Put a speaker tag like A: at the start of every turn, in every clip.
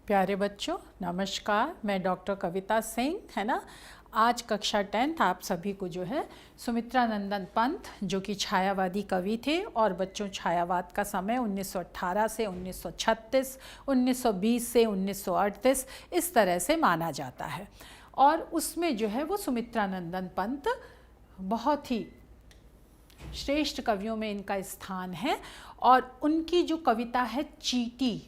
A: प्यारे बच्चों नमस्कार। मैं डॉक्टर कविता सिंह है ना। आज कक्षा 10th आप सभी को जो है सुमित्रा नंदन पंत जो कि छायावादी कवि थे और बच्चों छायावाद का समय 1918 से 1936, 1920 से 1938 इस तरह से माना जाता है। और उसमें जो है वो सुमित्रा नंदन पंत बहुत ही श्रेष्ठ कवियों में इनका स्थान है। और उनकी जो कविता है चींटी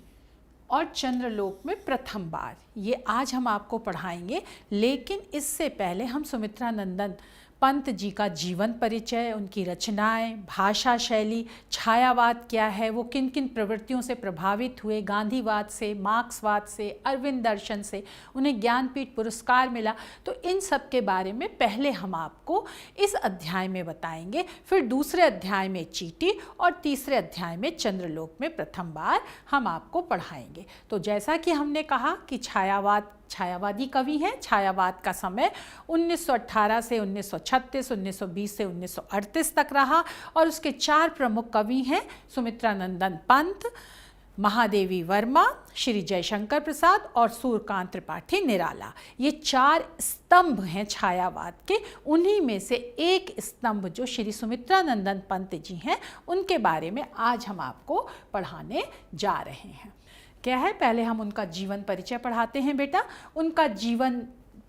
A: और चंद्रलोक में प्रथम बार, ये आज हम आपको पढ़ाएंगे। लेकिन इससे पहले हम सुमित्रा नंदन पंत जी का जीवन परिचय, उनकी रचनाएं, भाषा शैली, छायावाद क्या है, वो किन किन प्रवृत्तियों से प्रभावित हुए, गांधीवाद से, मार्क्सवाद से, अरविंद दर्शन से, उन्हें ज्ञानपीठ पुरस्कार मिला, तो इन सब के बारे में पहले हम आपको इस अध्याय में बताएंगे। फिर दूसरे अध्याय में चींटी और तीसरे अध्याय में चंद्रलोक में प्रथम बार हम आपको पढ़ाएंगे। तो जैसा कि हमने कहा कि छायावादी कवि हैं। छायावाद का समय 1918 से 1936, 1920 से 1938 तक रहा। और उसके चार प्रमुख कवि हैं सुमित्रा नंदन पंत, महादेवी वर्मा, श्री जयशंकर प्रसाद और सूर्यकांत त्रिपाठी निराला। ये चार स्तंभ हैं छायावाद के। उन्हीं में से एक स्तंभ जो श्री सुमित्रा नंदन पंत जी हैं, उनके बारे में आज हम आपको पढ़ाने जा रहे हैं। क्या है, पहले हम उनका जीवन परिचय पढ़ाते हैं बेटा। उनका जीवन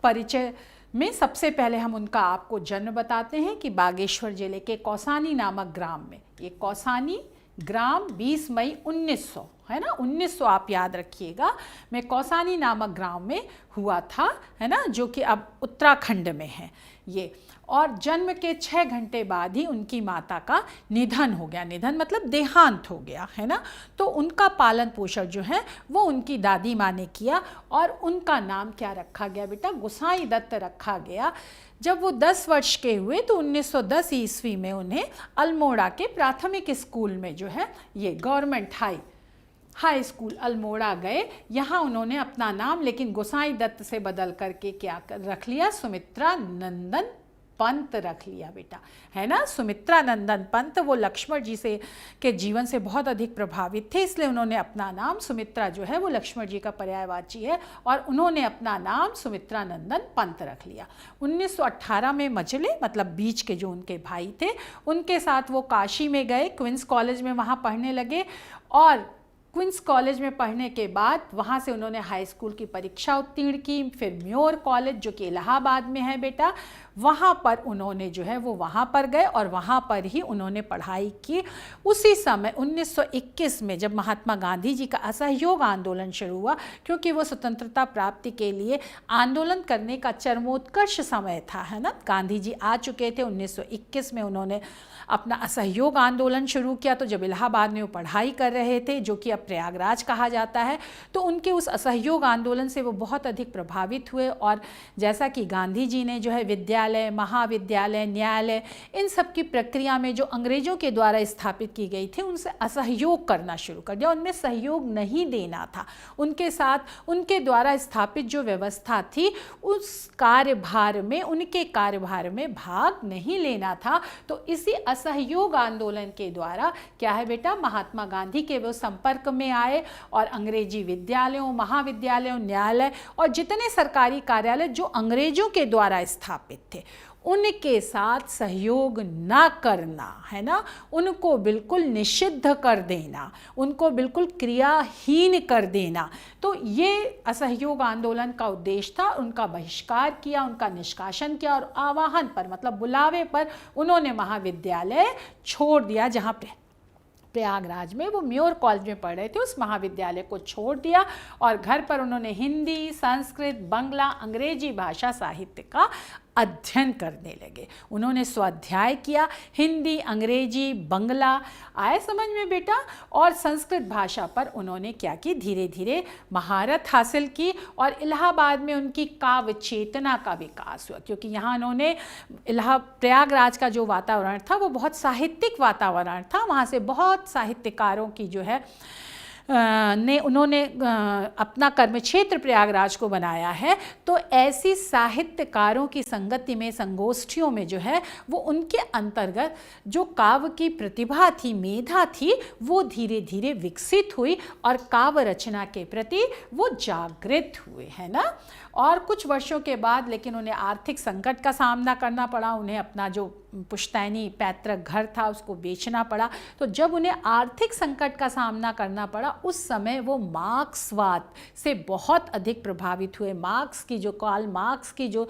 A: परिचय में सबसे पहले हम उनका आपको जन्म बताते हैं कि बागेश्वर जिले के कौसानी नामक ग्राम में, ये कौसानी ग्राम 20 मई 1900 है ना, 1900 आप याद रखिएगा, में कौसानी नामक ग्राम में हुआ था है ना, जो कि अब उत्तराखंड में है ये। और जन्म के 6 घंटे बाद ही उनकी माता का निधन हो गया। निधन मतलब देहांत हो गया है ना। तो उनका पालन पोषण जो है वो उनकी दादी माँ ने किया। और उनका नाम क्या रखा गया बेटा? गोसाई दत्त रखा गया। जब वो 10 वर्ष के हुए तो 1910 ईस्वी में उन्हें अल्मोड़ा के प्राथमिक स्कूल में जो है ये गवर्नमेंट हाई स्कूल अल्मोड़ा गए। यहाँ उन्होंने अपना नाम लेकिन गोसाई दत्त से बदल करके क्या रख लिया? सुमित्रा नंदन पंत रख लिया बेटा, है ना। सुमित्रा नंदन पंत वो लक्ष्मण जी से के जीवन से बहुत अधिक प्रभावित थे, इसलिए उन्होंने अपना नाम, सुमित्रा जो है वो लक्ष्मण जी का पर्यायवाची है, और उन्होंने अपना नाम सुमित्रा नंदन पंत रख लिया। 1918 में मझले मतलब बीच के जो उनके भाई थे, उनके साथ वो काशी में गए, क्वींस कॉलेज में वहाँ पढ़ने लगे। और क्वींस कॉलेज में पढ़ने के बाद वहाँ से उन्होंने हाई स्कूल की परीक्षा उत्तीर्ण की। फिर म्योर कॉलेज जो कि इलाहाबाद में है बेटा, वहाँ पर उन्होंने जो है वो वहाँ पर गए और वहाँ पर ही उन्होंने पढ़ाई की। उसी समय 1921 में जब महात्मा गांधी जी का असहयोग आंदोलन शुरू हुआ, क्योंकि वो स्वतंत्रता प्राप्ति के लिए आंदोलन करने का चरमोत्कर्ष समय था है ना। गांधी जी आ चुके थे। 1921 में उन्होंने अपना असहयोग आंदोलन शुरू किया। तो जब इलाहाबाद में वो पढ़ाई कर रहे थे, जो कि अब प्रयागराज कहा जाता है, तो उनके उस असहयोग आंदोलन से वो बहुत अधिक प्रभावित हुए। और जैसा कि गांधी जी ने जो है विद्यालय, महाविद्यालय, न्यायालय, इन सब की प्रक्रिया में जो अंग्रेजों के द्वारा स्थापित की गई थी, उनसे असहयोग करना शुरू कर दिया। उनमें सहयोग नहीं देना था। उनके साथ उनके द्वारा स्थापित जो व्यवस्था थी, उस कार्यभार में, उनके कार्यभार में भाग नहीं लेना था। तो इसी असहयोग आंदोलन के द्वारा क्या है बेटा, महात्मा गांधी के वो संपर्क में आए और अंग्रेजी विद्यालयों, महाविद्यालयों, न्यायालय और जितने सरकारी कार्यालय जो अंग्रेजों के द्वारा स्थापित थे, उनके साथ सहयोग ना करना है ना, उनको बिल्कुल निषिद्ध कर देना, उनको बिल्कुल क्रियाहीन कर देना। तो ये असहयोग आंदोलन का उद्देश्य था। उनका बहिष्कार किया, उनका निष्कासन किया और आह्वान पर मतलब बुलावे पर उन्होंने महाविद्यालय छोड़ दिया। जहाँ प्रयागराज में वो म्योर कॉलेज में पढ़ रहे थे, उस महाविद्यालय को छोड़ दिया और घर पर उन्होंने हिंदी, संस्कृत, बंगला, अंग्रेजी भाषा साहित्य का अध्ययन करने लगे। उन्होंने स्वाध्याय किया। हिंदी, अंग्रेजी, बंगला आए समझ में बेटा, और संस्कृत भाषा पर उन्होंने क्या की, धीरे धीरे महारत हासिल की। और इलाहाबाद में उनकी काव्य चेतना का विकास हुआ, क्योंकि यहाँ उन्होंने प्रयागराज का जो वातावरण था वो बहुत साहित्यिक वातावरण था। वहाँ से बहुत साहित्यकारों की जो है उन्होंने अपना कर्म क्षेत्र प्रयागराज को बनाया है, तो ऐसी साहित्यकारों की संगति में, संगोष्ठियों में जो है वो उनके अंतर्गत जो काव्य की प्रतिभा थी, मेधा थी, वो धीरे धीरे विकसित हुई और काव्य रचना के प्रति वो जागृत हुए, है ना। और कुछ वर्षों के बाद लेकिन उन्हें आर्थिक संकट का सामना करना पड़ा, उन्हें अपना जो पुश्तैनी पैतृक घर था उसको बेचना पड़ा। तो जब उन्हें आर्थिक संकट का सामना करना पड़ा, उस समय वो मार्क्सवाद से बहुत अधिक प्रभावित हुए। मार्क्स की जो कार्ल मार्क्स की जो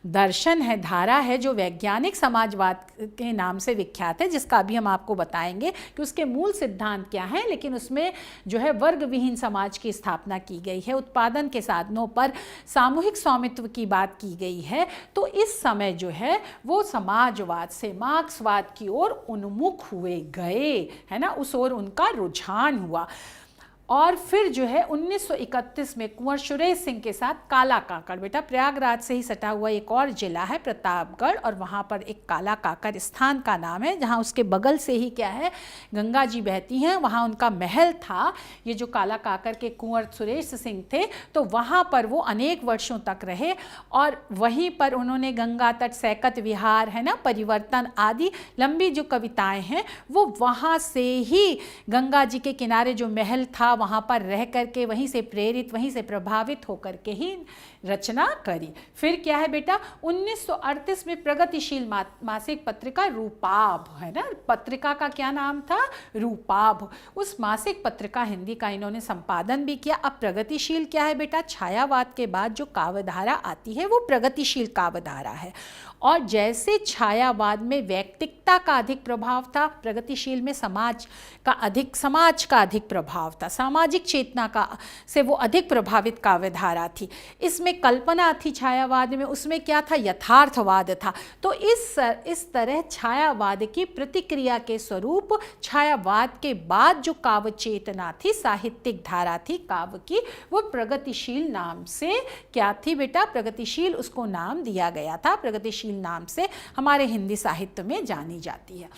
A: दर्शन है, धारा है, जो वैज्ञानिक समाजवाद के नाम से विख्यात है, जिसका अभी हम आपको बताएंगे कि उसके मूल सिद्धांत क्या हैं, लेकिन उसमें जो है वर्ग विहीन समाज की स्थापना की गई है, उत्पादन के साधनों पर सामूहिक स्वामित्व की बात की गई है। तो इस समय जो है वो समाजवाद से मार्क्सवाद की ओर उन्मुख हुए गए, है ना, उस ओर उनका रुझान हुआ। और फिर जो है 1931 में कुंवर सुरेश सिंह के साथ काला काकड़, बेटा प्रयागराज से ही सटा हुआ एक और जिला है प्रतापगढ़, और वहाँ पर एक काला काकड़ स्थान का नाम है, जहाँ उसके बगल से ही क्या है गंगा जी बहती हैं, वहाँ उनका महल था। ये जो काला काकड़ के कुंवर सुरेश सिंह थे, तो वहाँ पर वो अनेक वर्षों तक रहे और वहीं पर उन्होंने गंगा तट, सैकत विहार, है ना, परिवर्तन आदि लंबी जो कविताएं हैं वो वहाँ से ही गंगा जी के किनारे जो महल था वहाँ पर रह करके, वहीं से प्रेरित, वहीं से प्रभावित होकर के ही रचना करी। फिर क्या है बेटा, 1938 में प्रगतिशील मासिक पत्रिका रूपाभ, है ना, पत्रिका का क्या नाम था, रूपाभ, उस मासिक पत्रिका हिंदी का इन्होंने संपादन भी किया। अब प्रगतिशील क्या है बेटा, छायावाद के बाद जो काव्यधारा आती है वो प्रगतिशील काव्यधारा है। और जैसे छायावाद में व्यक्तिकता का अधिक प्रभाव था, प्रगतिशील में समाज का अधिक प्रभाव था, सामाजिक चेतना का से वो अधिक प्रभावित काव्यधारा थी। इसमें कल्पना थी छायावाद में, उसमें क्या था, यथार्थवाद था। तो इस तरह छायावाद की प्रतिक्रिया के स्वरूप छायावाद के बाद जो काव्य चेतना थी, साहित्यिक धारा थी काव्य की, वो प्रगतिशील नाम से क्या थी बेटा, प्रगतिशील उसको नाम दिया गया था, प्रगतिशील नाम से हमारे हिंदी साहित्य में जानी जाती है।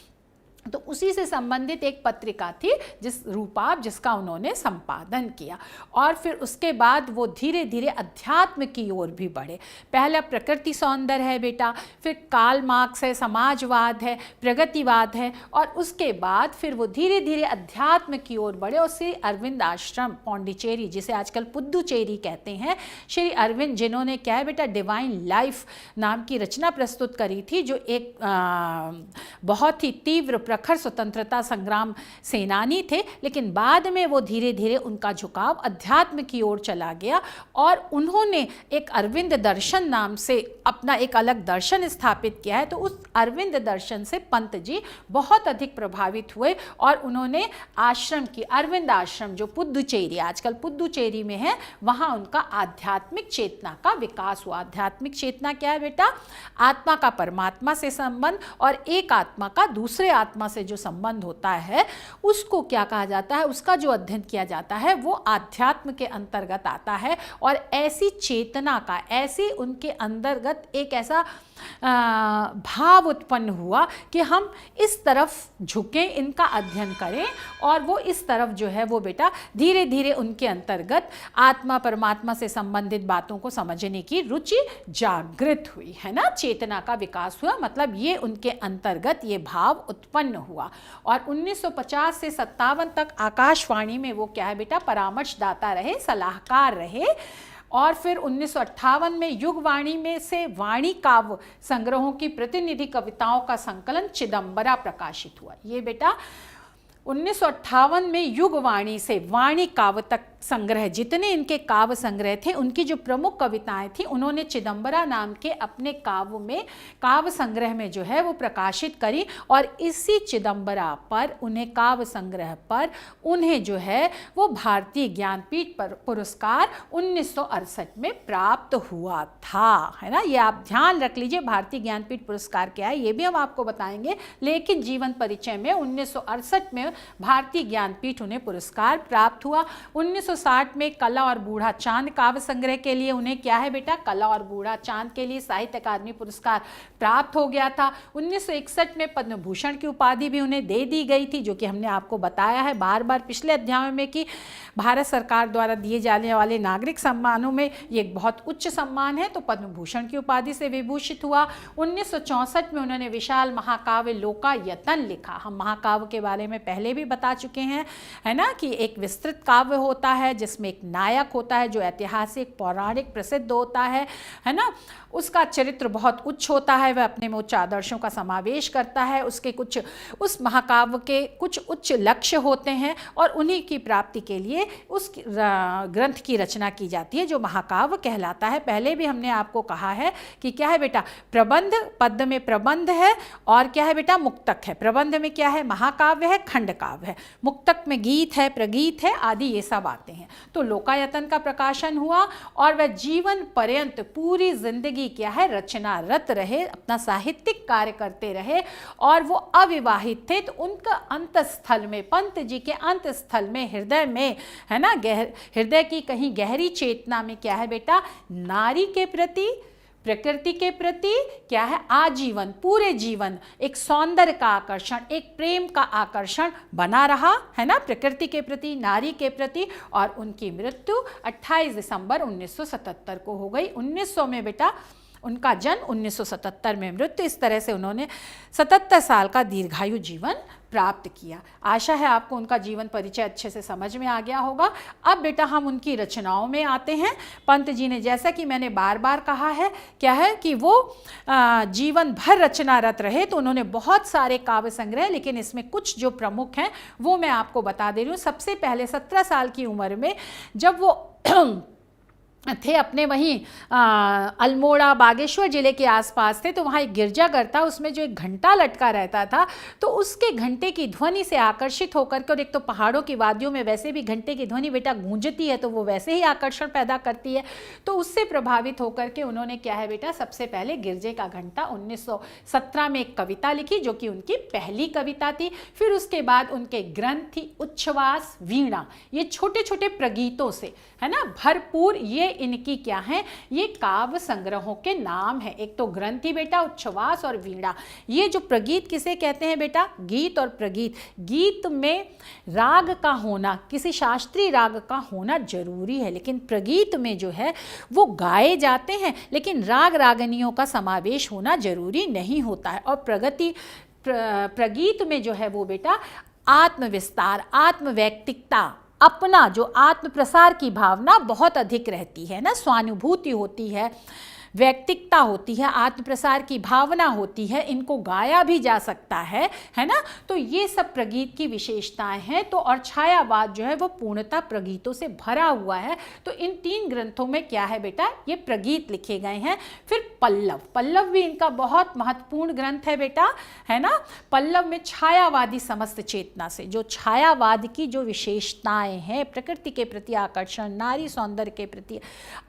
A: तो उसी से संबंधित एक पत्रिका थी रूपाभ, जिसका उन्होंने संपादन किया। और फिर उसके बाद वो धीरे धीरे अध्यात्म की ओर भी बढ़े। पहला प्रकृति सौंदर्य है बेटा, फिर कार्ल मार्क्स है, समाजवाद है, प्रगतिवाद है, और उसके बाद फिर वो धीरे धीरे अध्यात्म की ओर बढ़े। और श्री अरविंद आश्रम पौंडीचेरी, जिसे आजकल पुद्दुचेरी कहते हैं, श्री अरविंद जिन्होंने क्या है बेटा डिवाइन लाइफ नाम की रचना प्रस्तुत करी थी, जो एक बहुत ही तीव्र प्रखर स्वतंत्रता संग्राम सेनानी थे, लेकिन बाद में वो धीरे धीरे उनका झुकाव अध्यात्म की ओर चला गया और उन्होंने एक अरविंद दर्शन नाम से अपना एक अलग दर्शन स्थापित किया है। तो उस अरविंद दर्शन से पंत जी बहुत अधिक प्रभावित हुए और उन्होंने आश्रम की, अरविंद आश्रम जो पुद्दुचेरी, आजकल पुद्दुचेरी में है, वहाँ उनका आध्यात्मिक चेतना का विकास हुआ। आध्यात्मिक चेतना क्या है बेटा, आत्मा का परमात्मा से संबंध और एक आत्मा का दूसरे आत्मा से जो संबंध होता है उसको क्या कहा जाता है, उसका जो अध्ययन किया जाता है वो आध्यात्म के अंतर्गत आता है। और ऐसी चेतना का, ऐसी उनके अंतर्गत एक ऐसा भाव उत्पन्न हुआ कि हम इस तरफ झुकें, इनका अध्ययन करें, और वो इस तरफ जो है वो बेटा धीरे धीरे उनके अंतर्गत आत्मा परमात्मा से संबंधित बातों को समझने की रुचि जागृत हुई, है ना, चेतना का विकास हुआ, मतलब ये उनके अंतर्गत ये भाव उत्पन्न हुआ। और 1950 से 57 तक आकाशवाणी में वो क्या है बेटा परामर्शदाता रहे, सलाहकार रहे। और फिर 1958 में युगवाणी में से वाणी काव्य संग्रहों की प्रतिनिधि कविताओं का संकलन चिदंबरा प्रकाशित हुआ। ये बेटा 1958 में युगवाणी से वाणी काव्य तक संग्रह, जितने इनके काव्य संग्रह थे, उनकी जो प्रमुख कविताएं थी, उन्होंने चिदंबरा नाम के अपने काव्य में, काव्य संग्रह में जो है वो प्रकाशित करी। और इसी चिदंबरा पर, उन्हें काव्य संग्रह पर उन्हें जो है वो भारतीय ज्ञानपीठ पुरस्कार 1968 में प्राप्त हुआ था, है ना। ये आप ध्यान रख लीजिए, भारतीय ज्ञानपीठ पुरस्कार क्या है ये भी हम आपको बताएंगे, लेकिन जीवन परिचय में 1968 में भारतीय ज्ञानपीठ उन्हें पुरस्कार प्राप्त हुआ। 19 1960 में कला और बूढ़ा चांद काव्य संग्रह के लिए उन्हें क्या है बेटा, कला और बूढ़ा चांद के लिए साहित्य अकादमी पुरस्कार प्राप्त हो गया था। 1961 में पद्म भूषण की उपाधि भी उन्हें दे दी गई थी, जो कि हमने आपको बताया है बार बार पिछले अध्यायों में कि भारत सरकार द्वारा दिए जाने वाले नागरिक सम्मानों में ये एक बहुत उच्च सम्मान है। तो पद्म भूषण की उपाधि से विभूषित हुआ। 1964 में उन्होंने विशाल महाकाव्य लोकायतन लिखा। हम महाकाव्य के बारे में पहले भी बता चुके हैं, है ना, कि एक विस्तृत काव्य होता है जिसमें एक नायक होता है जो ऐतिहासिक पौराणिक प्रसिद्ध होता है ना, उसका चरित्र बहुत उच्च होता है, वह अपने में उच्च आदर्शों का समावेश करता है, उसके कुछ उस महाकाव्य के कुछ उच्च लक्ष्य होते हैं और उन्हीं की प्राप्ति के लिए उस ग्रंथ की रचना की जाती है जो महाकाव्य कहलाता है। पहले भी हमने आपको कहा है कि क्या है बेटा, प्रबंध, पद्य में प्रबंध है और क्या है बेटा, मुक्तक है। प्रबंध में क्या है, महाकाव्य है, खंड काव्य है। मुक्तक में गीत है, प्रगीत है आदि, ये सब आते हैं। तो लोकायतन का प्रकाशन हुआ और वह जीवन पर्यंत पूरी जिंदगी क्या है, रचनारत रहे, अपना साहित्यिक कार्य करते रहे और वो अविवाहित थे। तो उनका अंतस्थल में, पंत जी के अंतस्थल में, हृदय में, है ना, हृदय की कहीं गहरी चेतना में क्या है बेटा, नारी के प्रति, प्रकृति के प्रति क्या है, आजीवन, पूरे जीवन एक सौंदर्य का आकर्षण, एक प्रेम का आकर्षण बना रहा, है ना, प्रकृति के प्रति, नारी के प्रति। और उनकी मृत्यु 28 दिसंबर 1977 को हो गई। 1900 में बेटा उनका जन्म, 1977 में मृत्यु। इस तरह से उन्होंने 77 साल का दीर्घायु जीवन प्राप्त किया। आशा है आपको उनका जीवन परिचय अच्छे से समझ में आ गया होगा। अब बेटा हम उनकी रचनाओं में आते हैं। पंत जी ने, जैसा कि मैंने बार बार कहा है, क्या है कि वो जीवन भर रचनारत रहे, तो उन्होंने बहुत सारे काव्य संग्रह, लेकिन इसमें कुछ जो प्रमुख हैं वो मैं आपको बता दे रही हूँ। सबसे पहले 17 साल की उम्र में जब वो थे अपने वहीं अल्मोड़ा बागेश्वर जिले के आसपास थे, तो वहाँ एक गिरजाघर था, उसमें जो एक घंटा लटका रहता था, तो उसके घंटे की ध्वनि से आकर्षित होकर के, और एक तो पहाड़ों की वादियों में वैसे भी घंटे की ध्वनि बेटा गूंजती है, तो वो वैसे ही आकर्षण पैदा करती है, तो उससे प्रभावित होकर के उन्होंने क्या है बेटा, सबसे पहले गिरजे का घंटा 1917 में एक कविता लिखी जो कि उनकी पहली कविता थी। फिर उसके बाद उनके ग्रंथ थी उच्छ्वास, वीणा, ये छोटे छोटे प्रगीतों से, है ना, भरपूर ये इनकी क्या है, ये काव्य संग्रहों के नाम है। एक तो ग्रंथी बेटा, उच्छ्वास और वीणा। ये जो प्रगीत किसे कहते हैं बेटा, गीत और प्रगीत। गीत में राग का होना, किसी शास्त्रीय राग का होना जरूरी है, लेकिन प्रगीत में जो है वो गाए जाते हैं, लेकिन राग रागनियों का समावेश होना जरूरी नहीं होता है। और प्रगीत में जो है वो बेटा आत्मविस्तार, आत्मवैयक्तिकता, अपना जो आत्म प्रसार की भावना बहुत अधिक रहती है ना, स्वानुभूति होती है, व्यक्तिकता होती है, आत्म प्रसार की भावना होती है, इनको गाया भी जा सकता है ना। तो ये सब प्रगीत की विशेषताएं हैं। तो और छायावाद जो है वो पूर्णतः प्रगीतों से भरा हुआ है। तो इन 3 ग्रंथों में क्या है बेटा, ये प्रगीत लिखे गए हैं। फिर पल्लव, पल्लव भी इनका बहुत महत्वपूर्ण ग्रंथ है बेटा, है ना। पल्लव में छायावादी समस्त चेतना से, जो छायावाद की जो विशेषताएं हैं, प्रकृति के प्रति आकर्षण, नारी सौंदर्य के प्रति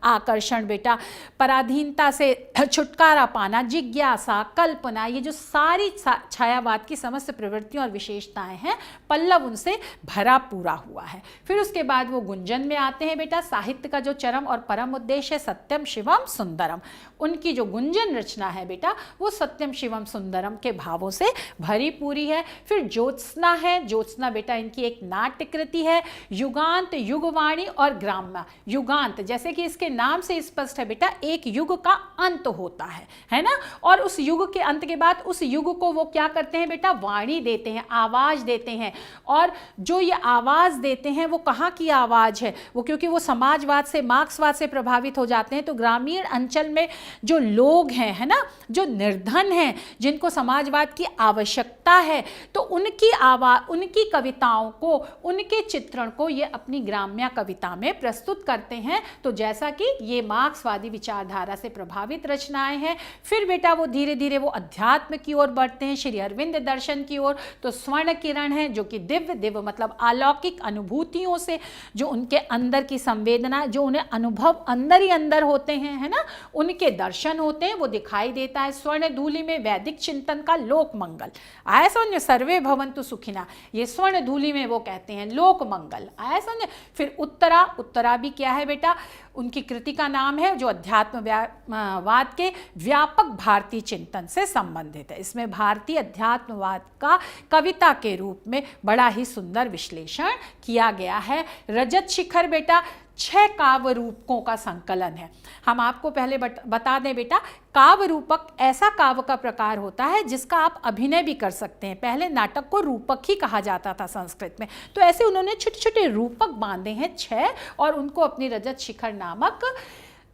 A: आकर्षण बेटा, पराधीन से छुटकारा पाना, जिज्ञासा, कल्पना, ये जो सारी छायावाद की समस्त प्रवृत्तियां और विशेषताएं हैं, पल्लव उनसे भरा पूरा हुआ है। फिर उसके बाद वो गुंजन में आते हैं बेटा। साहित्य का जो चरम और परम उद्देश्य है सत्यम शिवम सुंदरम, उनकी जो गुंजन रचना है बेटा वो सत्यम शिवम सुंदरम के भावों से भरी पूरी है। फिर ज्योत्सना है, ज्योत्सना बेटा इनकी एक नाट्य कृति है। युगांत, युगवाणी और ग्राम्य। युगांत जैसे कि इसके नाम से स्पष्ट है बेटा, एक युग का अंत होता है ना, और उस युग के अंत के बाद उस युग को वो क्या करते हैं बेटा, वाणी देते हैं, आवाज देते हैं। और जो ये आवाज देते हैं वो कहाँ की आवाज है, वो क्योंकि वो समाजवाद से, मार्क्सवाद से प्रभावित हो जाते हैं, तो ग्रामीण अंचल में जो लोग हैं, है ना, जो निर्धन हैं, जिनको समाजवाद की आवश्यकता है, तो उनकी आवाज, उनकी कविताओं को, उनके चित्रण को ये अपनी ग्राम्य कविता में प्रस्तुत करते हैं। तो जैसा कि ये मार्क्सवादी विचारधारा से प्रभावित रचनाएं हैं। फिर बेटा वो धीरे धीरे वो अध्यात्म की ओर बढ़ते हैं, श्री अरविंद दर्शन की ओर। तो स्वर्ण किरण है जो कि दिव्य, दिव्य मतलब अलौकिक अनुभूतियों से, जो उनके अंदर की संवेदना, जो उन्हें अनुभव अंदर ही अंदर होते हैं, है ना, उनके दर्शन होते हैं, वो दिखाई देता है। स्वर्ण धूलि में वैदिक चिंतन का लोक मंगल आया समझ, सर्वे भवन्तु सुखिना, ये स्वर्ण धूलि में वो कहते हैं लोक मंगल आया समझ। फिर उत्तरा, उत्तरा भी क्या है बेटा, उनकी कृति का नाम है जो अध्यात्मवाद के व्यापक भारतीय चिंतन से संबंधित है। इसमें भारतीय अध्यात्मवाद का कविता के रूप में बड़ा ही सुंदर विश्लेषण किया गया है। रजत शिखर बेटा 6 काव्य रूपकों का संकलन है। हम आपको पहले बता दें बेटा, काव्य रूपक ऐसा काव्य का प्रकार होता है जिसका आप अभिनय भी कर सकते हैं। पहले नाटक को रूपक ही कहा जाता था संस्कृत में, तो ऐसे उन्होंने छोटे छोटे रूपक बांधे हैं 6 और उनको अपनी रजत शिखर नामक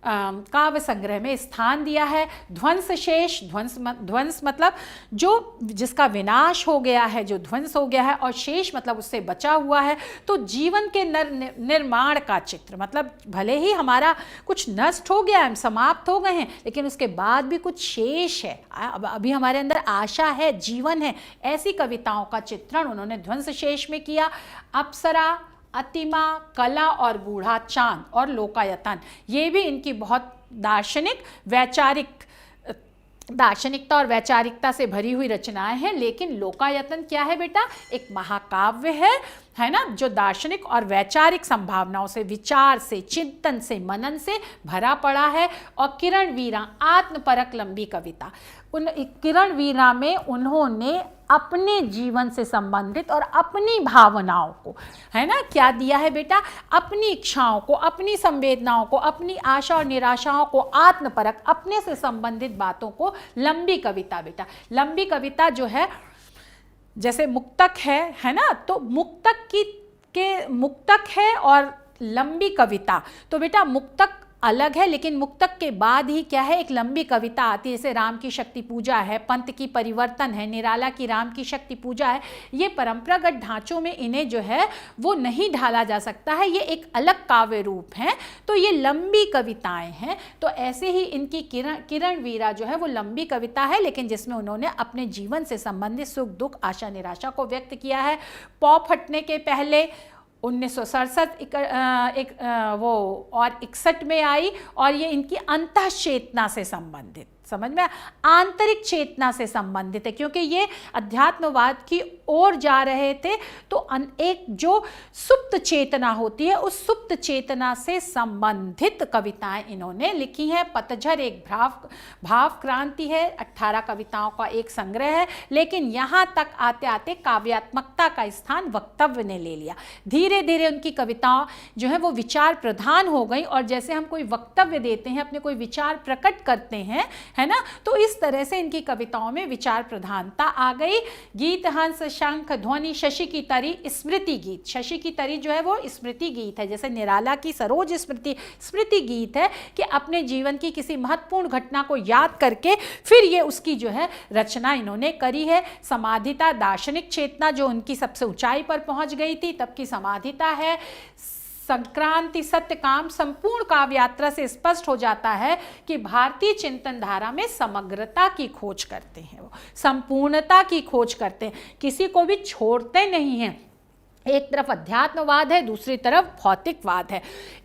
A: काव्य संग्रह में स्थान दिया है। ध्वंस शेष, ध्वंस मतलब जो जिसका विनाश हो गया है, जो ध्वंस हो गया है, और शेष मतलब उससे बचा हुआ है। तो जीवन के निर्माण का चित्र, मतलब भले ही हमारा कुछ नष्ट हो गया है, हम समाप्त हो गए हैं, लेकिन उसके बाद भी कुछ शेष है, अभी हमारे अंदर आशा है, जीवन है। ऐसी कविताओं का चित्रण उन्होंने ध्वंस शेष में किया। अप्सरा, अतिमा, कला और बूढ़ा चांद और लोकायतन, ये भी इनकी बहुत दार्शनिकता और वैचारिकता से भरी हुई रचनाएं हैं। लेकिन लोकायतन क्या है बेटा, एक महाकाव्य है ना, जो दार्शनिक और वैचारिक संभावनाओं से, विचार से, चिंतन से, मनन से भरा पड़ा है। और किरण वीरा, आत्मपरक लंबी कविता, उन किरण वीरा में उन्होंने अपने जीवन से संबंधित और अपनी भावनाओं को, है ना, क्या दिया है बेटा, अपनी इच्छाओं को, अपनी संवेदनाओं को, अपनी आशा और निराशाओं को, आत्मपरक अपने से संबंधित बातों को, लंबी कविता बेटा। लंबी कविता जो है, जैसे मुक्तक है ना, तो मुक्तक है और लंबी कविता, तो बेटा मुक्तक अलग है, लेकिन मुक्तक के बाद ही क्या है, एक लंबी कविता आती है। जैसे राम की शक्ति पूजा है, पंत की परिवर्तन है, निराला की राम की शक्ति पूजा है। ये परंपरागत ढांचों में इन्हें जो है वो नहीं ढाला जा सकता है, ये एक अलग काव्य रूप है, तो ये लंबी कविताएं हैं। तो ऐसे ही इनकी किरण वीरा जो है वो लंबी कविता है, लेकिन जिसमें उन्होंने अपने जीवन से संबंधित सुख दुख, आशा निराशा को व्यक्त किया है। पौ फटने के पहले 1967 वो और 61 में आई, और ये इनकी अंतःचेतना से संबंधित, समझ में, आंतरिक चेतना से संबंधित है, क्योंकि ये अध्यात्मवाद की ओर जा रहे थे। तो एक जो सुप्त चेतना होती है, उस सुप्त चेतना से संबंधित कविताएं इन्होंने लिखी हैं। पतझर एक भाव क्रांति है, 18 कविताओं का एक संग्रह है, लेकिन यहाँ तक आते आते काव्यात्मकता का स्थान वक्तव्य ने ले लिया। धीरे धीरे उनकी कविताएं जो है वो विचार प्रधान हो गई, और जैसे हम कोई वक्तव्य देते हैं, अपने कोई विचार प्रकट करते हैं, है ना, तो इस तरह से इनकी कविताओं में विचार प्रधानता आ गई। गीत, हंस, शंख, ध्वनि, शशि की तरी, स्मृति गीत। शशि की तरी जो है वो स्मृति गीत है, जैसे निराला की सरोज स्मृति गीत है, कि अपने जीवन की किसी महत्वपूर्ण घटना को याद करके फिर ये उसकी जो है रचना इन्होंने करी है। समाधिता, दार्शनिक चेतना जो उनकी सबसे ऊंचाई पर पहुंच गई थी, तब की समाधिता है। संक्रांति, सत्यकाम, संपूर्ण काव्य यात्रा से स्पष्ट हो जाता है कि भारतीय चिंतन धारा में समग्रता की खोज करते हैं, वो संपूर्णता की खोज करते हैं, किसी को भी छोड़ते नहीं हैं। एक तरफ अध्यात्मवाद है, दूसरी तरफ भौतिकवाद है।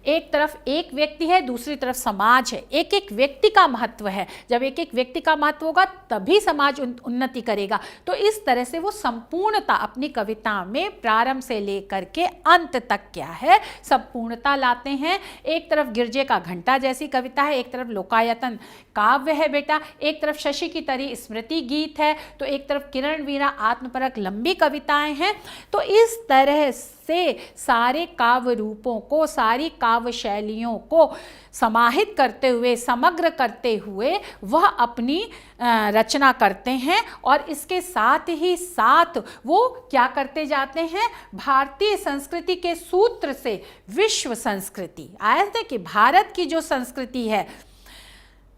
A: एक तरफ एक व्यक्ति है, दूसरी तरफ समाज है। एक एक व्यक्ति का महत्व है, जब एक एक व्यक्ति का महत्व होगा तभी समाज उन्नति करेगा। तो इस तरह से वो संपूर्णता अपनी कविता में प्रारंभ से लेकर के अंत तक क्या है, संपूर्णता लाते हैं। एक तरफ गिरजे का घंटा जैसी कविता है, एक तरफ लोकायतन काव्य है बेटा, एक तरफ शशि की तरी स्मृति गीत है, तो एक तरफ किरण वीरा आत्मपरक लंबी कविताएं हैं। तो इस तरह से सारे काव्य रूपों को, सारी काव्य शैलियों को समाहित करते हुए, समग्र करते हुए वह अपनी रचना करते हैं। और इसके साथ ही साथ वो क्या करते जाते हैं, भारतीय संस्कृति के सूत्र से विश्व संस्कृति, आया था कि भारत की जो संस्कृति है,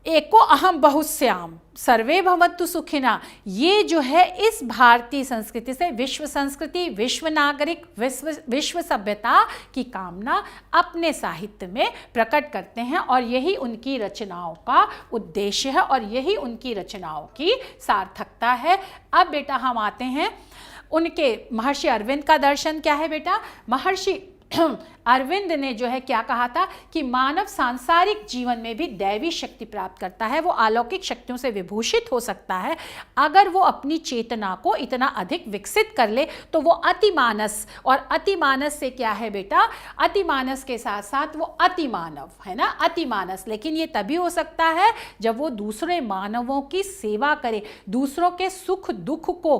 A: एको अहम बहुश्याम सर्वे भवन्तु सुखिना, ये जो है इस भारतीय संस्कृति से विश्व संस्कृति, विश्व नागरिक, विश्व सभ्यता की कामना अपने साहित्य में प्रकट करते हैं और यही उनकी रचनाओं का उद्देश्य है और यही उनकी रचनाओं की सार्थकता है। अब बेटा हम आते हैं उनके महर्षि अरविंद का दर्शन क्या है बेटा। महर्षि अरविंद ने जो है क्या कहा था कि मानव सांसारिक जीवन में भी दैवी शक्ति प्राप्त करता है, वो अलौकिक शक्तियों से विभूषित हो सकता है अगर वो अपनी चेतना को इतना अधिक विकसित कर ले तो वो अतिमानस, और अतिमानस से क्या है बेटा, अतिमानस के साथ साथ वो अतिमानव है ना, अतिमानस। लेकिन ये तभी हो सकता है जब वो दूसरे मानवों की सेवा करे, दूसरों के सुख दुख को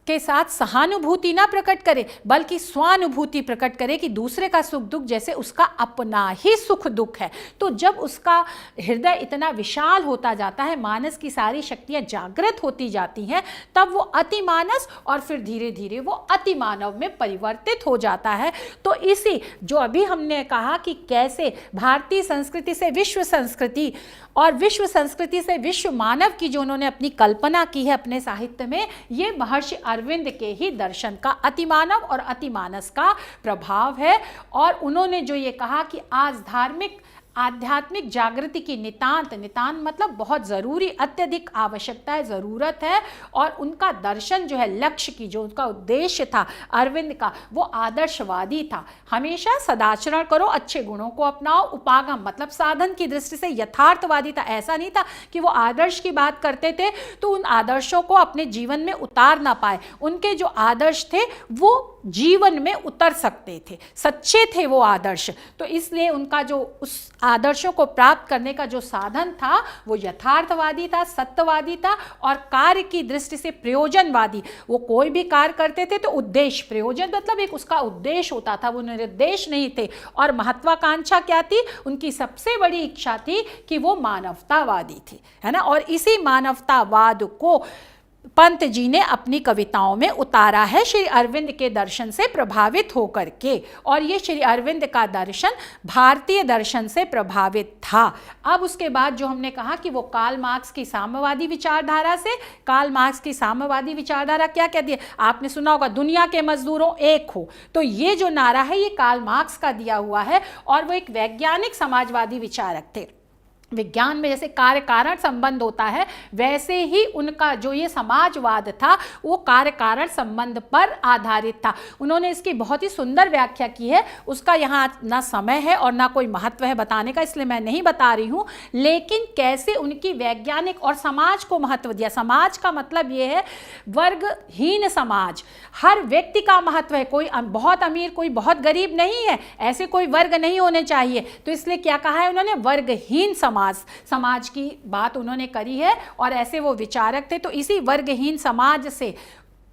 A: के साथ सहानुभूति ना प्रकट करे बल्कि स्वानुभूति प्रकट करे कि दूसरे का सुख दुख जैसे उसका अपना ही सुख दुख है। तो जब उसका हृदय इतना विशाल होता जाता है, मानस की सारी शक्तियां जागृत होती जाती हैं, तब वो अतिमानस और फिर धीरे धीरे वो अतिमानव में परिवर्तित हो जाता है। तो इसी जो अभी हमने कहा कि कैसे भारतीय संस्कृति से विश्व संस्कृति और विश्व संस्कृति से विश्व मानव की जो उन्होंने अपनी कल्पना की है अपने साहित्य में, ये महर्षि अरविंद के ही दर्शन का अतिमानव और अतिमानस का प्रभाव है। और उन्होंने जो ये कहा कि आज धार्मिक आध्यात्मिक जागृति की नितांत, नितांत मतलब बहुत ज़रूरी, अत्यधिक आवश्यकता है, ज़रूरत है। और उनका दर्शन जो है, लक्ष्य की जो उनका उद्देश्य था अरविंद का, वो आदर्शवादी था। हमेशा सदाचरण करो, अच्छे गुणों को अपनाओ, उपागम मतलब साधन की दृष्टि से यथार्थवादी था। ऐसा नहीं था कि वो आदर्श की बात करते थे तो उन आदर्शों को अपने जीवन में उतार ना पाए। उनके जो आदर्श थे वो जीवन में उतर सकते थे, सच्चे थे वो आदर्श। तो इसलिए उनका जो उस आदर्शों को प्राप्त करने का जो साधन था वो यथार्थवादी था, सत्यवादी था और कार्य की दृष्टि से प्रयोजनवादी। वो कोई भी कार्य करते थे तो उद्देश्य, प्रयोजन मतलब एक उसका उद्देश्य होता था, वो निर्देश नहीं थे। और महत्वाकांक्षा क्या थी, उनकी सबसे बड़ी इच्छा थी कि वो मानवतावादी थी, है ना। और इसी मानवतावाद को पंत जी ने अपनी कविताओं में उतारा है श्री अरविंद के दर्शन से प्रभावित होकर के। और ये श्री अरविंद का दर्शन भारतीय दर्शन से प्रभावित था। अब उसके बाद जो हमने कहा कि वो कार्ल मार्क्स की साम्यवादी विचारधारा से, कार्ल मार्क्स की साम्यवादी विचारधारा क्या कहती है, आपने सुना होगा, दुनिया के मजदूरों एक हो। तो ये जो नारा है ये कार्ल मार्क्स का दिया हुआ है और वो एक वैज्ञानिक समाजवादी विचारक थे। विज्ञान में जैसे कार्य कारण संबंध होता है, वैसे ही उनका जो ये समाजवाद था वो कार्य कारण संबंध पर आधारित था। उन्होंने इसकी बहुत ही सुंदर व्याख्या की है, उसका यहाँ ना समय है और ना कोई महत्व है बताने का, इसलिए मैं नहीं बता रही हूँ। लेकिन कैसे उनकी वैज्ञानिक और समाज को महत्व दिया। समाज का मतलब ये है वर्गहीन समाज, हर व्यक्ति का महत्व है, कोई बहुत अमीर कोई बहुत गरीब नहीं है, ऐसे कोई वर्ग नहीं होने चाहिए। तो इसलिए क्या कहा है उन्होंने, वर्गहीन समाज की बात उन्होंने करी है और ऐसे वो विचारक थे। तो इसी वर्गहीन समाज से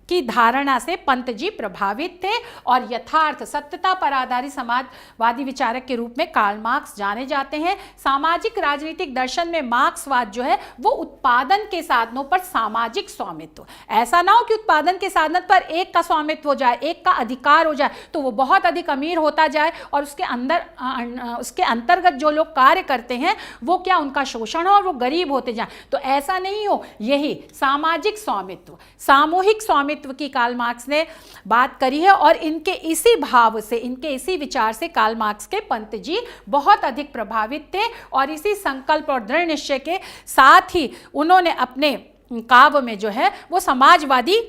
A: की धारणा से पंत जी प्रभावित थे और यथार्थ सत्यता पर आधारित समाजवादी विचारक के रूप में कार्ल मार्क्स जाने जाते हैं। सामाजिक राजनीतिक दर्शन में मार्क्सवाद जो है वो उत्पादन के साधनों पर सामाजिक स्वामित्व, ऐसा ना हो कि उत्पादन के साधन पर एक का स्वामित्व हो जाए, एक का अधिकार हो जाए तो वो बहुत अधिक अमीर होता जाए और उसके अंतर्गत जो लोग कार्य करते हैं वो क्या उनका शोषण हो और वो गरीब होते जाए। तो ऐसा नहीं हो, यही सामाजिक स्वामित्व, सामूहिक स्वामित्व की कार्ल मार्क्स ने बात करी है। और इनके इसी भाव से, इनके इसी विचार से कार्ल मार्क्स के पंत जी बहुत अधिक प्रभावित थे और इसी संकल्प और दृढ़ निश्चय के साथ ही उन्होंने अपने काव्य में जो है वो समाजवादी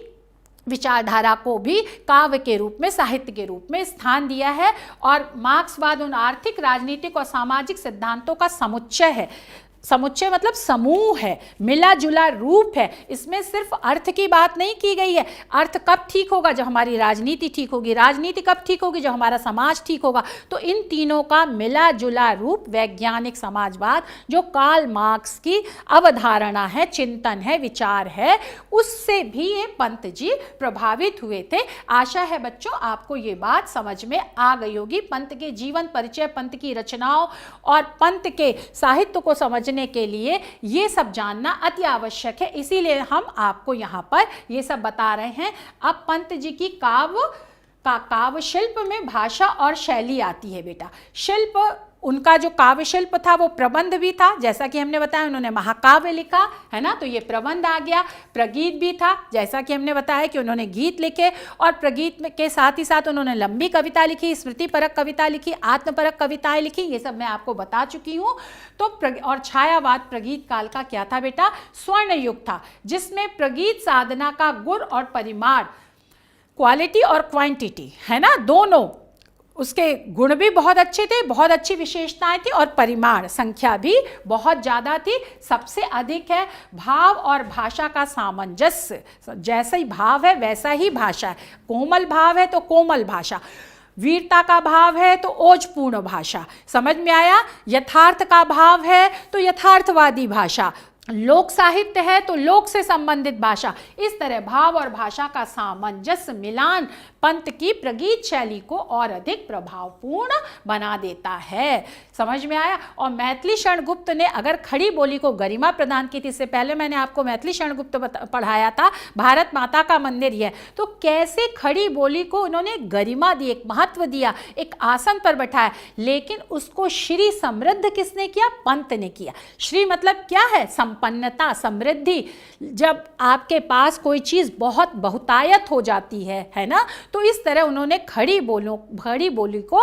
A: विचारधारा को भी काव्य के रूप में, साहित्य के रूप में स्थान दिया है। और मार्क्सवाद उन आर्थिक, राजनीतिक और सामाजिक सिद्धांतों का समुच्चय है। समुच्चय मतलब समूह है, मिला जुला रूप है। इसमें सिर्फ अर्थ की बात नहीं की गई है। अर्थ कब ठीक होगा, जब हमारी राजनीति ठीक होगी। राजनीति कब ठीक होगी, जब हमारा समाज ठीक होगा। तो इन तीनों का मिला जुला रूप वैज्ञानिक समाजवाद, जो कार्ल मार्क्स की अवधारणा है, चिंतन है, विचार है, उससे भी ये पंत जी प्रभावित हुए थे। आशा है बच्चों आपको ये बात समझ में आ गई होगी। पंत के जीवन परिचय, पंत की रचनाओं और पंत के साहित्य को समझ के लिए ये सब जानना अति आवश्यक है, इसीलिए हम आपको यहाँ पर ये सब बता रहे हैं। अब पंत जी की काव्य का काव्य शिल्प में भाषा और शैली आती है बेटा। शिल्प, उनका जो काव्य शिल्प था वो प्रबंध भी था, जैसा कि हमने बताया उन्होंने महाकाव्य लिखा है ना, तो ये प्रबंध आ गया। प्रगीत भी था, जैसा कि हमने बताया कि उन्होंने गीत लिखे, और प्रगीत के साथ ही साथ उन्होंने लंबी कविता लिखी, स्मृतिपरक कविता लिखी, आत्मपरक कविताएं लिखी, ये सब मैं आपको बता चुकी हूँ। तो और छायावाद प्रगीत काल का क्या था बेटा? स्वर्ण युग था, जिसमें प्रगीत साधना का गुण और परिमाण, क्वालिटी और क्वांटिटी है ना, दोनों, उसके गुण भी बहुत अच्छे थे, बहुत अच्छी विशेषताएं थी, और परिमाण, संख्या भी बहुत ज़्यादा थी। सबसे अधिक है भाव और भाषा का सामंजस्य, जैसा ही भाव है वैसा ही भाषा है। कोमल भाव है तो कोमल भाषा, वीरता का भाव है तो ओजपूर्ण भाषा, समझ में आया? यथार्थ का भाव है तो यथार्थवादी भाषा, लोक साहित्य है तो लोक से संबंधित भाषा। इस तरह भाव और भाषा का सामंजस्य मिलान पंत की प्रगीत शैली को और अधिक प्रभावपूर्ण बना देता है। समझ में आया? और मैथिली शरण गुप्त ने अगर खड़ी बोली को गरिमा प्रदान की थी, इससे पहले मैंने आपको मैथिली शरण गुप्त पढ़ाया था, भारत माता का मंदिर ही है, तो कैसे खड़ी बोली को उन्होंने गरिमा दी, एक महत्व दिया, एक आसन पर बैठाया। लेकिन उसको श्री समृद्ध किसने किया? पंत ने किया। श्री मतलब क्या है? संपन्नता, समृद्धि। जब आपके पास कोई चीज़ बहुत बहुतायत हो जाती है ना, तो इस तरह उन्होंने खड़ी बोली को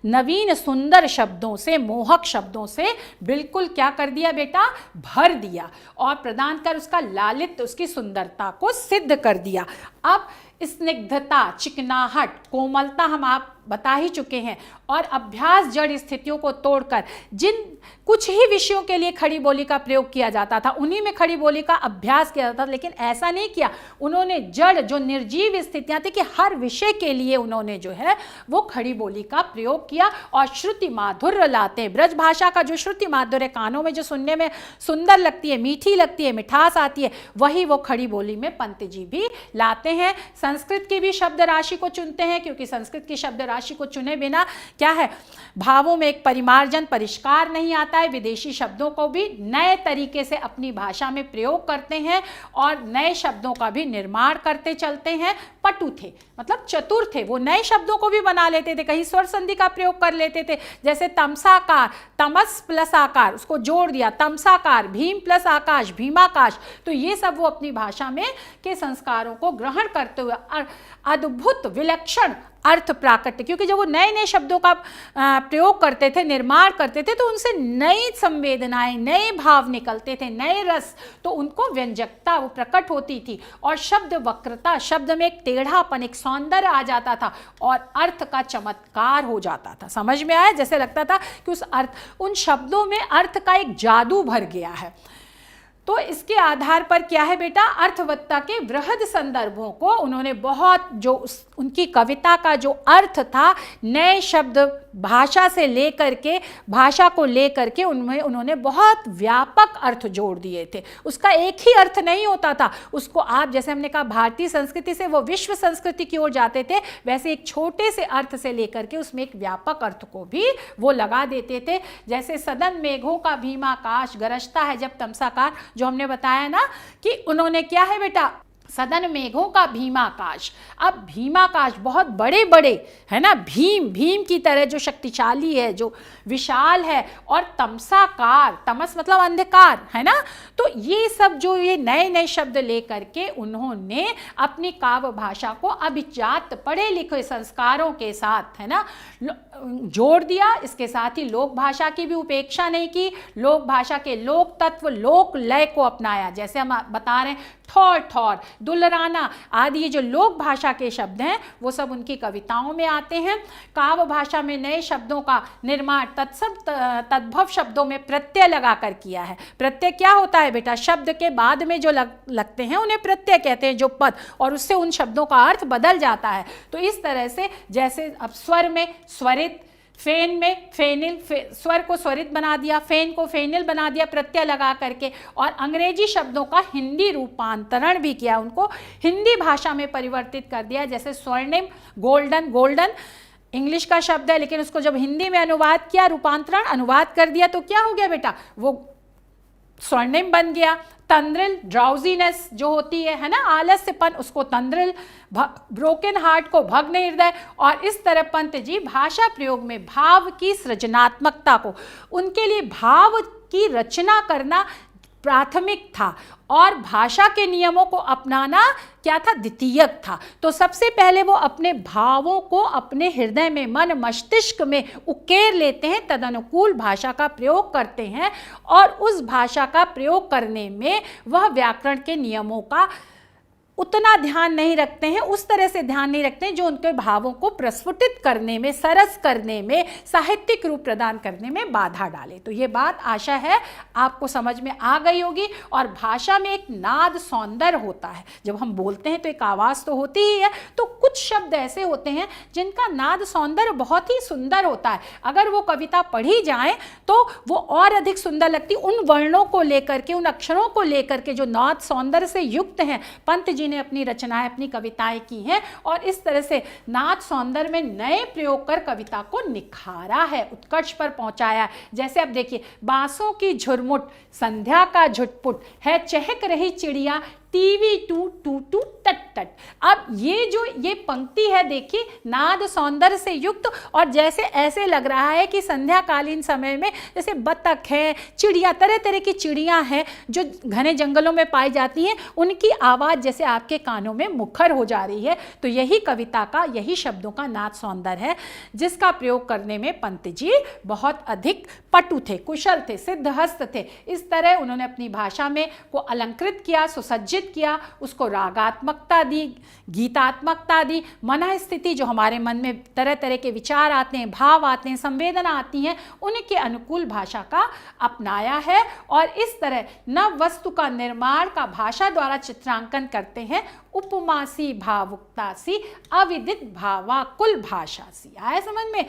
A: नवीन सुंदर शब्दों से, मोहक शब्दों से बिल्कुल क्या कर दिया बेटा? भर दिया, और प्रदान कर उसका लालित्य, उसकी सुंदरता को सिद्ध कर दिया। अब स्निग्धता, चिकनाहट, कोमलता हम आप बता ही चुके हैं, और अभ्यास जड़ स्थितियों को तोड़कर जिन कुछ ही विषयों के लिए खड़ी बोली का प्रयोग किया जाता था, उन्हीं में खड़ी बोली का अभ्यास किया जाता था। लेकिन ऐसा नहीं किया उन्होंने, जड़ जो निर्जीव स्थितियां थी कि हर विषय के लिए उन्होंने जो है वो खड़ी बोली का प्रयोग किया, और श्रुति माधुर्य लाते हैं। ब्रज भाषा का जो श्रुति माधुर्य, कानों में जो सुनने में सुंदर लगती है, मीठी लगती है, मिठास आती है, वही वो खड़ी बोली में पंत जी भी लाते हैं। संस्कृत की भी शब्द राशि को चुनते हैं, क्योंकि संस्कृत की शब्द राशि को चुने बिना क्या है, भावों में एक परिमार्जन, परिष्कार नहीं आता है। विदेशी शब्दों को भी नए तरीके से अपनी भाषा में प्रयोग करते हैं, और नए शब्दों का भी निर्माण करते चलते हैं। पटु थे मतलब चतुर थे, वो नए शब्दों को भी बना लेते थे, कहीं स्वर संधि का प्रयोग कर लेते थे, जैसे तमसाकार, तमस प्लस आकार, उसको जोड़ दिया, तमसाकार, भीम प्लस आकाश, भीमाकाश। तो ये सब वो अपनी भाषा में के संस्कारों को ग्रहण करते हुए अद्भुत विलक्षण अर्थ प्राकट्य, क्योंकि जब वो नए नए शब्दों का प्रयोग करते थे, निर्माण करते थे, तो उनसे नई संवेदनाएं, नए भाव निकलते थे, नए रस, तो उनको व्यंजकता वो प्रकट होती थी, और शब्द वक्रता, शब्द में एक टेढ़ापन, एक सौंदर्य आ जाता था, और अर्थ का चमत्कार हो जाता था। समझ में आया? जैसे लगता था कि उन शब्दों में अर्थ का एक जादू भर गया है। तो इसके आधार पर क्या है बेटा, अर्थवत्ता के वृहद संदर्भों को उन्होंने बहुत, जो उनकी कविता का जो अर्थ था, नए शब्द भाषा से लेकर के, भाषा को लेकर के उनमें उन्होंने बहुत व्यापक अर्थ जोड़ दिए थे। उसका एक ही अर्थ नहीं होता था, उसको आप जैसे हमने कहा भारतीय संस्कृति से वो विश्व संस्कृति की ओर जाते थे, वैसे एक छोटे से अर्थ से लेकर के उसमें एक व्यापक अर्थ को भी वो लगा देते थे। जैसे सदन मेघों का भीमाकाश गरजता है जब तमसाकार, जो हमने बताया ना कि उन्होंने क्या है बेटा, सदन मेघों का भीमाकाश। अब भीमाकाश बहुत बड़े बड़े है ना, भीम की तरह जो शक्तिशाली है, जो विशाल है, और तमसाकार, तमस मतलब अंधकार है ना। तो ये सब जो ये नए नए शब्द लेकर के उन्होंने अपनी काव्य भाषा को अभिजात पढ़े लिखे संस्कारों के साथ है ना जोड़ दिया। इसके साथ ही लोक भाषा की भी उपेक्षा नहीं की, लोक भाषा के लोक तत्व, लोक लय को अपनाया। जैसे हम बता रहे हैं ठौर ठौर, दुलराना आदि, ये जो लोक भाषा के शब्द हैं वो सब उनकी कविताओं में आते हैं। काव्य भाषा में नए शब्दों का निर्माण तद्भव शब्दों में प्रत्यय लगाकर किया है। प्रत्यय क्या होता है बेटा, शब्द के बाद में जो लगते हैं उन्हें प्रत्यय कहते हैं, जो पद, और उससे उन शब्दों का अर्थ बदल जाता है। तो इस तरह से जैसे अब स्वर में स्वरित, फेन में फेनिल, स्वर को स्वरित बना दिया, फेन को फेनिल बना दिया प्रत्यय लगा करके, और अंग्रेजी शब्दों का हिंदी रूपांतरण भी किया, उनको हिंदी भाषा में परिवर्तित कर दिया। जैसे स्वर्णिम, गोल्डन, गोल्डन इंग्लिश का शब्द है, लेकिन उसको जब हिंदी में अनुवाद किया, रूपांतरण अनुवाद कर दिया, तो क्या हो गया बेटा, वो स्वर्णिम बन गया। तंद्रिल ड्राउजीनेस जो होती है ना, आलस्यपन, उसको तंद्रिल, ब्रोकन हार्ट को भग्न हृदय। और इस तरह पंत जी भाषा प्रयोग में भाव की सृजनात्मकता को, उनके लिए भाव की रचना करना प्राथमिक था और भाषा के नियमों को अपनाना क्या था, द्वितीयक था। तो सबसे पहले वो अपने भावों को अपने हृदय में, मन मस्तिष्क में उकेर लेते हैं, तदनुकूल भाषा का प्रयोग करते हैं और उस भाषा का प्रयोग करने में वह व्याकरण के नियमों का उतना ध्यान नहीं रखते हैं, उस तरह से ध्यान नहीं रखते हैं जो उनके भावों को प्रस्फुटित करने में, सरस करने में, साहित्यिक रूप प्रदान करने में बाधा डाले। तो ये बात आशा है आपको समझ में आ गई होगी। और भाषा में एक नाद सौंदर्य होता है, जब हम बोलते हैं तो एक आवाज़ तो होती ही है, तो कुछ शब्द ऐसे होते हैं जिनका नाद सौंदर्य बहुत ही सुंदर होता है। अगर वो कविता पढ़ी जाए तो वो और अधिक सुंदर लगती, उन वर्णों को लेकर के, उन अक्षरों को लेकर के जो नाद सौंदर्य से युक्त हैं। पंत जी ने अपनी रचनाएं, अपनी कविताएं की हैं और इस तरह से नाद सौंदर्य में नए प्रयोग कर कविता को निखारा है, उत्कर्ष पर पहुंचाया। जैसे अब देखिए, बांसों की झुरमुट, संध्या का झुटपुट है, चहक रही चिड़िया, टीवी टू टू टू टट टट। अब ये पंक्ति है, देखिए, नाद सौंदर्य से युक्त, और जैसे ऐसे लग रहा है कि संध्याकालीन समय में जैसे बतख है, चिड़िया, तरह तरह की चिड़ियां हैं जो घने जंगलों में पाई जाती हैं, उनकी आवाज़ जैसे आपके कानों में मुखर हो जा रही है। तो यही कविता का, यही शब्दों का नाद सौंदर्य है, जिसका प्रयोग करने में पंत जी बहुत अधिक पटु थे, कुशल थे, सिद्धहस्त थे। इस तरह उन्होंने अपनी भाषा में को अलंकृत किया, सुसज्जित किया, उसको रागात्मकता दी, गीतात्मकता दी, मन स्थिति, जो हमारे मन में तरह तरह के विचार आते हैं, भाव आते हैं, संवेदना आती हैं, उनके अनुकूल भाषा का अपनाया है। और इस तरह नव वस्तु का निर्माण का भाषा द्वारा चित्रांकन करते हैं। उपमासी भावुकतासी अविदित भावाकुल भाषासी। आया समझ में?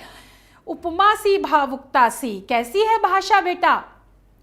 A: उपमासी भावुकतासी कैसी है भाषा बेटा?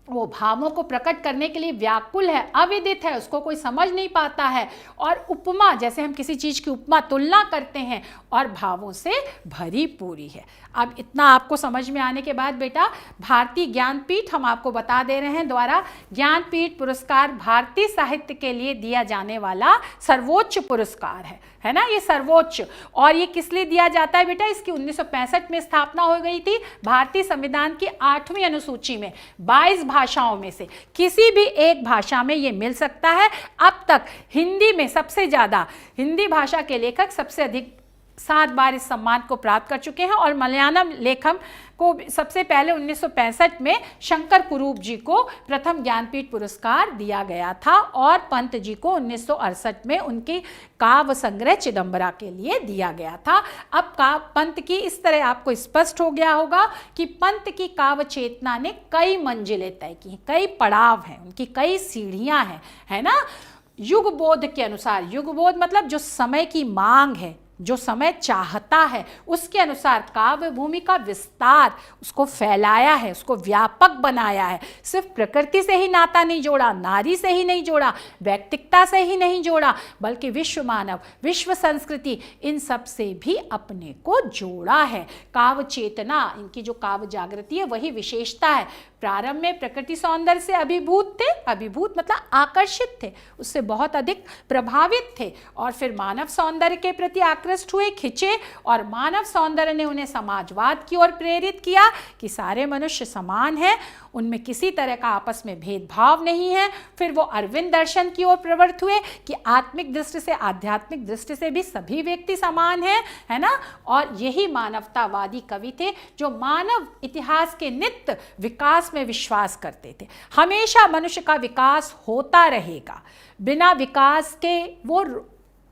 A: वो भावों को प्रकट करने के लिए व्याकुल है, अविदित है, उसको कोई समझ नहीं पाता है। और उपमा, जैसे हम किसी चीज़ की उपमा, तुलना करते हैं, और भावों से भरी पूरी है। अब इतना आपको समझ में आने के बाद बेटा, भारतीय ज्ञानपीठ हम आपको बता दे रहे हैं द्वारा, ज्ञानपीठ पुरस्कार भारतीय साहित्य के लिए दिया जाने वाला सर्वोच्च पुरस्कार है ना, ये सर्वोच्च। और ये किस लिए दिया जाता है बेटा? इसकी 1965 में स्थापना हो गई थी। भारतीय संविधान की 8वीं अनुसूची में 22 भाषाओं में से किसी भी एक भाषा में ये मिल सकता है। अब तक हिंदी में सबसे ज़्यादा, हिंदी भाषा के लेखक सबसे अधिक 7 बार इस सम्मान को प्राप्त कर चुके हैं। और मलयालम लेखक को सबसे पहले 1965 में शंकर कुरूप जी को प्रथम ज्ञानपीठ पुरस्कार दिया गया था, और पंत जी को 1968 में उनकी काव्य संग्रह चिदंबरा के लिए दिया गया था। अब पंत की इस तरह आपको स्पष्ट हो गया होगा कि पंत की काव्य चेतना ने कई मंजिलें तय की, कई पड़ाव हैं, उनकी कई सीढ़ियां हैं, है ना। युग बोध के अनुसार, युग बोध मतलब जो समय की मांग है, जो समय चाहता है, उसके अनुसार काव्य भूमि का विस्तार, उसको फैलाया है, उसको व्यापक बनाया है। सिर्फ प्रकृति से ही नाता नहीं जोड़ा, नारी से ही नहीं जोड़ा, व्यक्तिकता से ही नहीं जोड़ा, बल्कि विश्व मानव, विश्व संस्कृति, इन सब से भी अपने को जोड़ा है। काव्य चेतना, इनकी जो काव्य जागृति है, वही विशेषता है। प्रारंभ में प्रकृति सौंदर्य से अभिभूत थे, अभिभूत मतलब आकर्षित थे, उससे बहुत अधिक प्रभावित थे, और फिर मानव सौंदर्य के प्रति आकृष्ट हुए, खिंचे, और मानव सौंदर्य ने उन्हें समाजवाद की ओर प्रेरित किया कि सारे मनुष्य समान हैं, उनमें किसी तरह का आपस में भेदभाव नहीं है। फिर वो अरविंद दर्शन की ओर प्रवृत्त हुए कि आत्मिक दृष्टि से, आध्यात्मिक दृष्टि से भी सभी व्यक्ति समान हैं, है ना। और यही मानवतावादी कवि थे जो मानव इतिहास के नित्य विकास में विश्वास करते थे। हमेशा मनुष्य का विकास होता रहेगा, बिना विकास के वो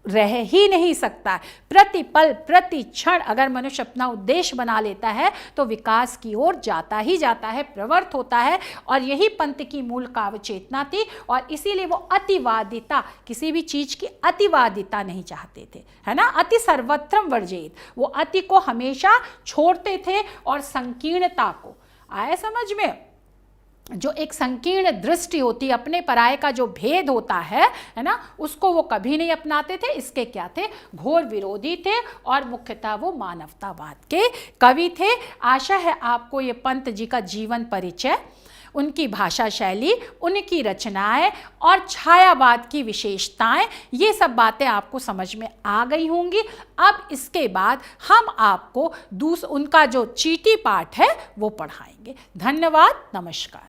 A: रह ही नहीं सकता। प्रति पल, प्रति क्षण अगर मनुष्य अपना उद्देश्य बना लेता है तो विकास की ओर जाता ही जाता है, प्रवृत्त होता है। और यही पंत की मूल काव्य चेतना थी, और इसीलिए वो अतिवादिता, किसी भी चीज की अतिवादिता नहीं चाहते थे, है ना। अति सर्वत्रम वर्जित, वो अति को हमेशा छोड़ते थे, और संकीर्णता को, आया समझ में, जो एक संकीर्ण दृष्टि होती, अपने पराये का जो भेद होता है ना, उसको वो कभी नहीं अपनाते थे। इसके क्या थे? घोर विरोधी थे, और मुख्यतः वो मानवतावाद के कवि थे। आशा है आपको ये पंत जी का जीवन परिचय उनकी भाषा शैली, उनकी रचनाएं और छायावाद की विशेषताएं, ये सब बातें आपको समझ में आ गई होंगी। अब इसके बाद हम आपको उनका जो चीटी पाठ है वो पढ़ाएंगे। धन्यवाद, नमस्कार।